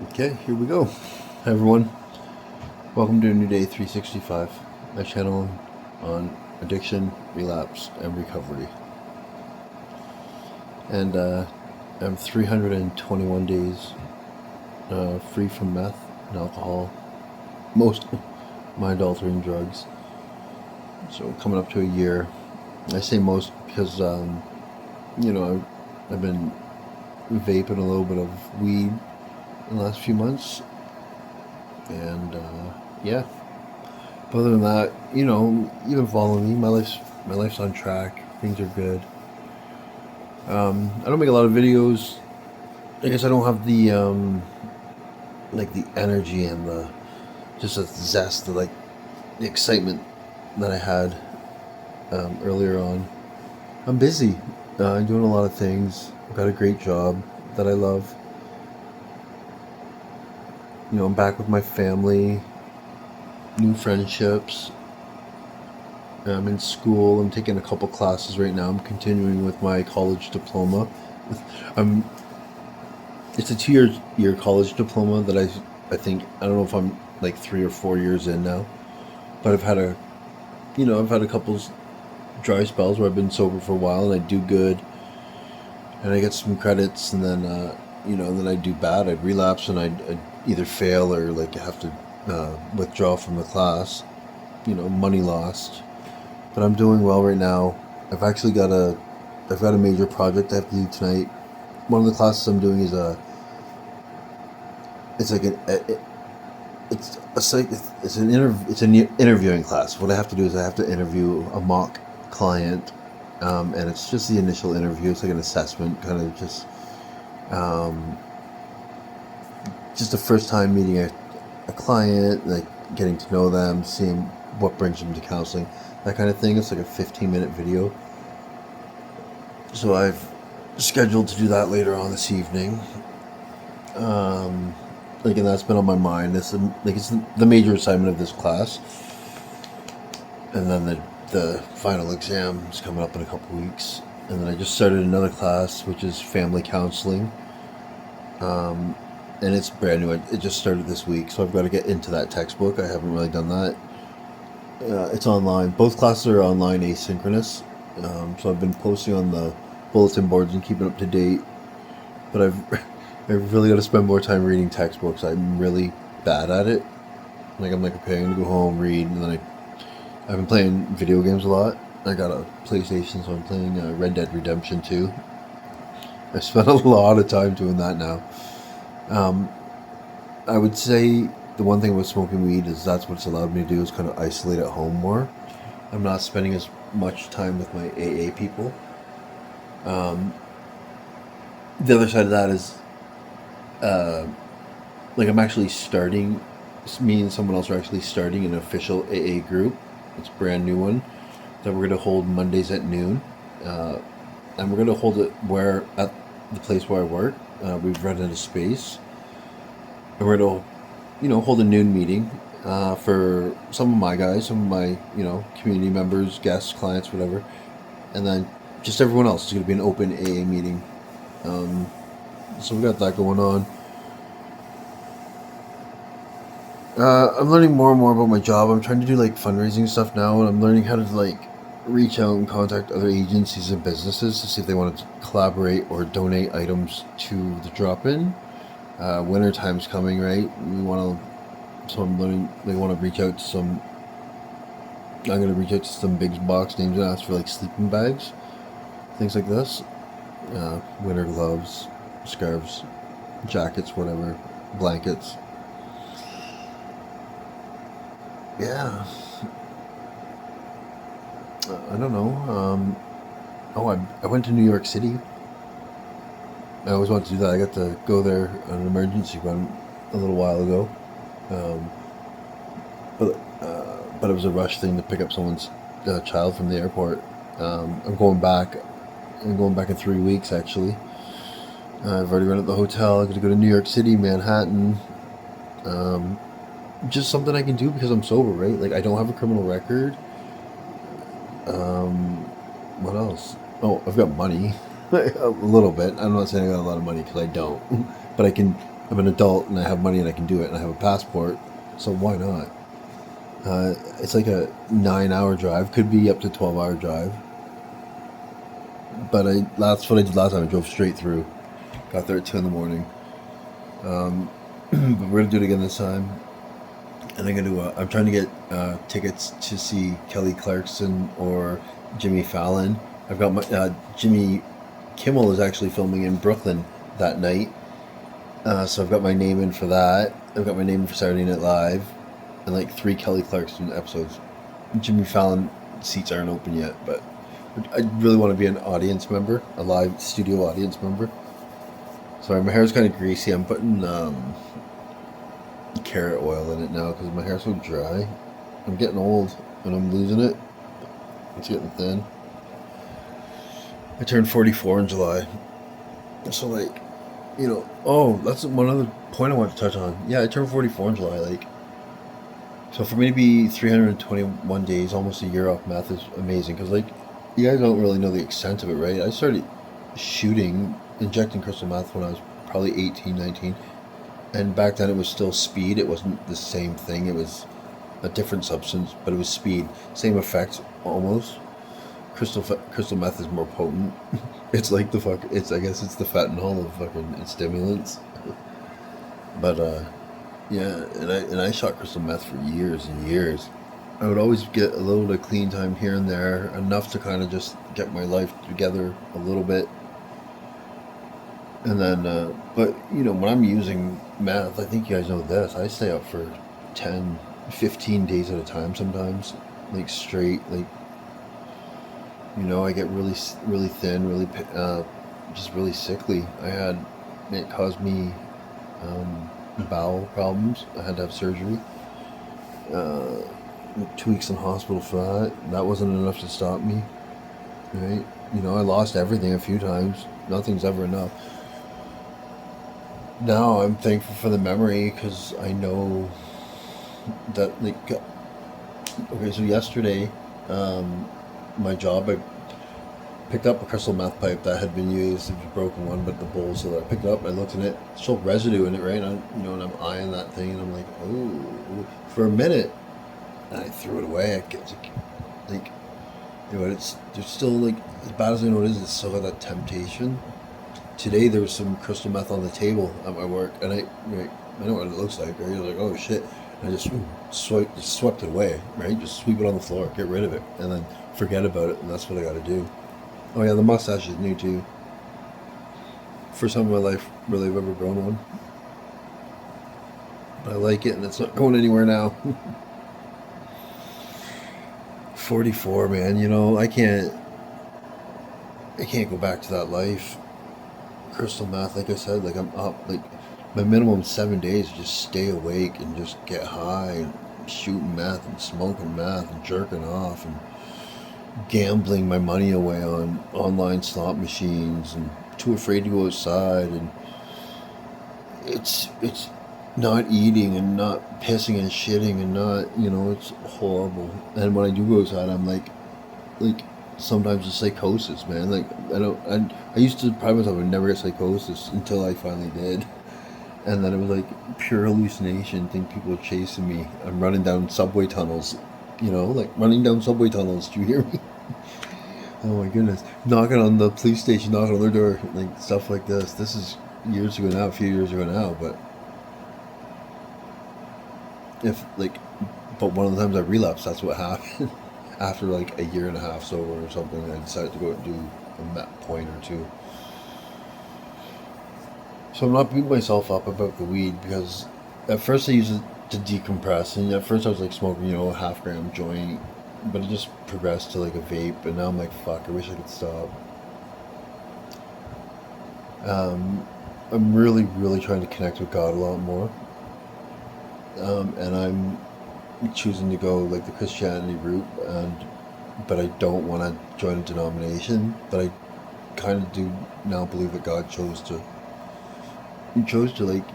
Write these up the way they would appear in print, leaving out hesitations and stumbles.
Okay, here we go. Hi everyone. Welcome to a new day 365, my channel on addiction, relapse, and recovery. And I'm 321 days free from meth and alcohol, most mind-altering drugs. So coming up to a year. I say most because I've been vaping a little bit of weed in the last few months, and yeah. But other than that, you've been following me. My life's on track. Things are good. I don't make a lot of videos. I guess I don't have the like the energy and the just the zest, the excitement that I had earlier on. I'm busy. I'm doing a lot of things. I've got a great job that I love. I'm back with my family, new friendships. I'm in school. I'm taking a couple classes right now. I'm continuing with my college diploma. I'm. It's a two-year college diploma that I think I don't know if I'm like 3 or 4 years in now, but I've had a couple dry spells where I've been sober for a while and I do good, and I get some credits, and then then I do bad. I'd relapse and I'd either fail or like have to withdraw from the class. Money lost. But I'm doing well right now. I've got a major project I have to do tonight. One of the classes I'm doing is it's like an it's an interviewing class. What I have to do is I have to interview a mock client, and it's just the initial interview. It's like an assessment, kind of just the first time meeting a client, like getting to know them, seeing what brings them to counseling, that kind of thing. It's like a 15-minute video. So I've scheduled to do that later on this evening. And that's been on my mind. It's the major assignment of this class, and then the final exam is coming up in a couple weeks. And then I just started another class, which is family counseling, and it's brand new. It just started this week, so I've got to get into that textbook. I haven't really done that. It's online. Both classes are online, asynchronous. So I've been posting on the bulletin boards and keeping up to date. But I've really got to spend more time reading textbooks. I'm really bad at it. I'm like, okay, I'm gonna go home, read, and then I've been playing video games a lot. I got a PlayStation, so I'm playing Red Dead Redemption 2. I spent a lot of time doing that now. I would say the one thing with smoking weed is that's what it's allowed me to do, is kind of isolate at home more. I'm not spending as much time with my AA people. The other side of that is, I'm actually starting. Me and someone else are actually starting an official AA group. It's a brand new one that we're going to hold Mondays at noon, and we're going to hold it at the place where I work. We've rented a space, and we're going to hold a noon meeting for some of my guys, some of my community members, guests, clients, whatever, and then just everyone else. It's going to be an open AA meeting. So we got that going on. I'm learning more and more about my job. I'm trying to do fundraising stuff now, and I'm learning how to reach out and contact other agencies and businesses to see if they want to collaborate or donate items to the drop-in. Winter time's coming, right? So I'm learning. They want to reach out to some. I'm going to reach out to some big box names and ask for sleeping bags, things like this. Winter gloves, scarves, jackets, whatever, blankets. Yeah. I don't know. I went to New York City. I always wanted to do that. I got to go there on an emergency run a little while ago. Um, but it was a rush thing to pick up someone's child from the airport. I'm going back. I'm going back in 3 weeks, actually. I've already rented the hotel. I'm going to go to New York City, Manhattan. Just something I can do because I'm sober, right? I don't have a criminal record. What else? Oh, I've got money. A little bit. I'm not saying I got a lot of money because I don't. But I can I'm an adult and I have money and I can do it and I have a passport, so why not? It's like a 9 hour drive, could be up to 12-hour drive. But that's what I did last time. I drove straight through. Got there at 2 in the morning. But we're gonna do it again this time. And I'm trying to get tickets to see Kelly Clarkson or Jimmy Fallon. I've got my Jimmy Kimmel is actually filming in Brooklyn that night, so I've got my name in for that. I've got my name in for Saturday Night Live, and like 3 Kelly Clarkson episodes. Jimmy Fallon seats aren't open yet, but I really want to be an audience member, a live studio audience member. Sorry, my hair's kind of greasy. I'm putting carrot oil in it now because my hair's so dry. I'm getting old and I'm losing it. It's getting thin. I turned 44 in July. So like, oh, that's one other point I want to touch on. Yeah, I turned 44 in July. Like, so for me to be 321 days, almost a year off meth is amazing because like, you guys don't really know the extent of it, right? I started injecting crystal meth when I was probably 18, 19. And back then it was still speed. It wasn't the same thing. It was a different substance, but it was speed. Same effect, almost. Crystal meth is more potent. It's like I guess it's the fentanyl of fucking stimulants. But yeah, and I shot crystal meth for years and years. I would always get a little bit of clean time here and there, enough to kind of just get my life together a little bit. And then, but when I'm using meth, I think you guys know this, I stay up for 10, 15 days at a time sometimes, like straight, like, I get really, really thin, really, just really sickly. It caused me bowel problems. I had to have surgery. 2 weeks in hospital for that. That wasn't enough to stop me, right? I lost everything a few times. Nothing's ever enough. Now I'm thankful for the memory because I know that, like, okay, so yesterday, my job, I picked up a crystal meth pipe that had been used. It was a broken one, but the bowl, so I picked it up, I looked in it, still residue in it, right? And and I'm eyeing that thing, and I'm like, oh, for a minute, and I threw it away. Like, there's still, like, as bad as I know it is, it's still got that temptation. Today there was some crystal meth on the table at my work, and I know what it looks like, right? Like, oh shit. And I just swept it away, right? Just sweep it on the floor, get rid of it, and then forget about it, and that's what I gotta do. Oh yeah, the mustache is new too. First time in my life really I've ever grown one. But I like it, and it's not going anywhere now. 44, man, I can't go back to that life. Crystal meth, like I said, like I'm up, like my minimum 7 days, just stay awake and just get high and shooting meth and smoking meth and jerking off and gambling my money away on online slot machines and too afraid to go outside, and it's not eating and not pissing and shitting and not, it's horrible. And when I do go outside, I'm like sometimes it's psychosis, man. Like, I used to pride myself I would never get psychosis until I finally did. And then it was like pure hallucination. Think people are chasing me. I'm running down subway tunnels, like running down subway tunnels. Do you hear me? Oh my goodness. Knocking on the police station, knocking on their door, like stuff like this. This is years ago now, a few years ago now, but but one of the times I relapsed, that's what happened. After like a year and a half sober or something, I decided to go and do a met point or two. So I'm not beating myself up about the weed because at first I used it to decompress, and at first I was like smoking, a half gram joint, but it just progressed to like a vape, and now I'm like, fuck, I wish I could stop. I'm really, really trying to connect with God a lot more, and I'm choosing to go like the Christianity route, but I don't want to join a denomination. But I kind of do now believe that God chose to like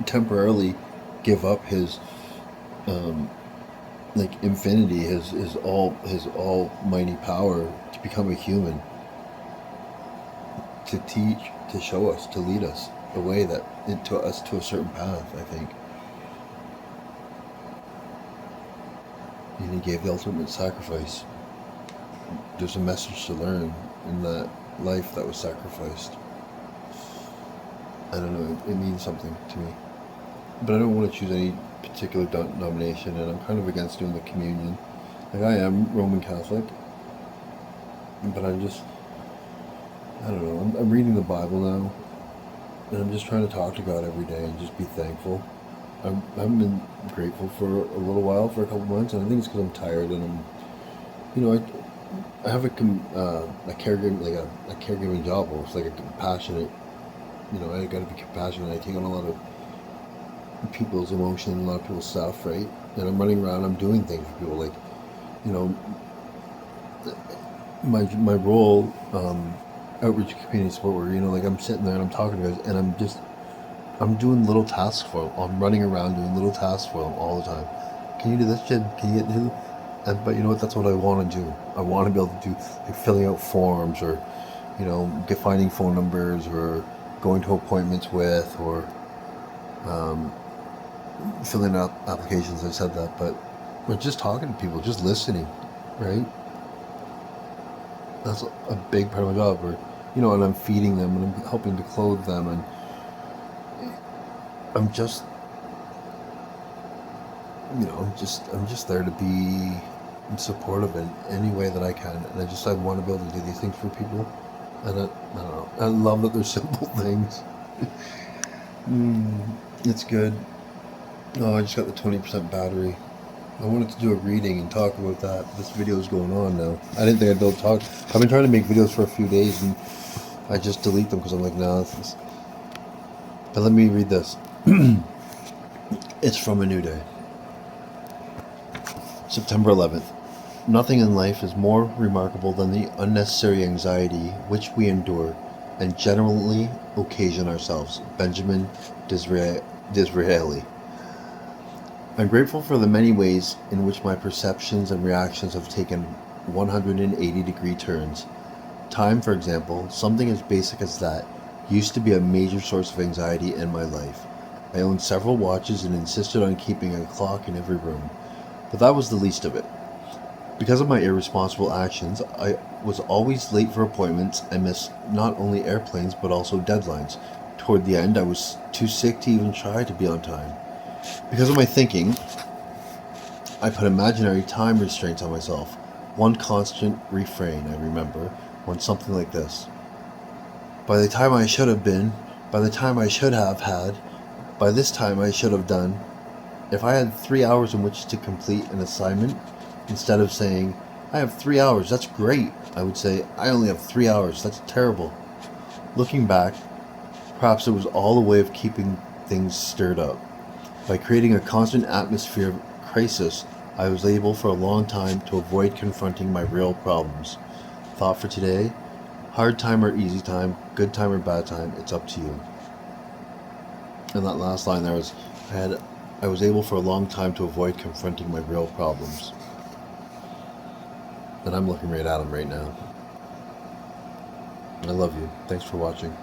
temporarily give up his like infinity, his almighty power to become a human, to teach, to show us, to lead us the way that into us to a certain path. I think, and he gave the ultimate sacrifice. There's a message to learn in that life that was sacrificed. I don't know, it means something to me. But I don't want to choose any particular denomination, and I'm kind of against doing the communion. Like, I am Roman Catholic, but I don't know, I'm reading the Bible now, and I'm just trying to talk to God every day and just be thankful. I haven't been grateful for a little while, for a couple months, and I think it's because I'm tired, and I have a caregiving, like a caregiving job, or it's like a compassionate, I got to be compassionate. I take on a lot of people's emotion, a lot of people's stuff, right? And I'm running around, I'm doing things for people, like, my role, outreach community support worker, like, I'm sitting there and I'm talking to guys, and I'm doing little tasks for them. I'm running around doing little tasks for them all the time. Can you do this, Jen? Can you do? But you know what? That's what I want to do. I want to be able to do, like, filling out forms, or finding phone numbers, or going to appointments with, or filling out applications. I said that, but we're just talking to people, just listening, right? That's a big part of my job. Or and I'm feeding them, and I'm helping to clothe them, and I'm just I'm just there to be supportive in any way that I can, and I want to be able to do these things for people, and I don't know. I love that they're simple things. It's good. Oh, I just got the 20% battery. I wanted to do a reading and talk about that. This video is going on now. I didn't think I'd be able to talk. I've been trying to make videos for a few days, and I just delete them because I'm like, nah, this is... But let me read this. It's from A New Day. September 11th. Nothing in life is more remarkable than the unnecessary anxiety which we endure and generally occasion ourselves. Benjamin Disraeli. I'm grateful for the many ways in which my perceptions and reactions have taken 180-degree turns. Time, for example, something as basic as that, used to be a major source of anxiety in my life. I owned several watches and insisted on keeping a clock in every room, but that was the least of it. Because of my irresponsible actions, I was always late for appointments and missed not only airplanes but also deadlines. Toward the end, I was too sick to even try to be on time. Because of my thinking, I put imaginary time restraints on myself. One constant refrain, I remember, went something like this. By the time I should have been, by the time I should have had, by this time I should have done. If I had 3 hours in which to complete an assignment, instead of saying, I have 3 hours, that's great, I would say, I only have 3 hours, that's terrible. Looking back, perhaps it was all a way of keeping things stirred up. By creating a constant atmosphere of crisis, I was able for a long time to avoid confronting my real problems. Thought for today: hard time or easy time, good time or bad time, it's up to you. And that last line there was, I was able for a long time to avoid confronting my real problems. And I'm looking right at them right now. I love you. Thanks for watching.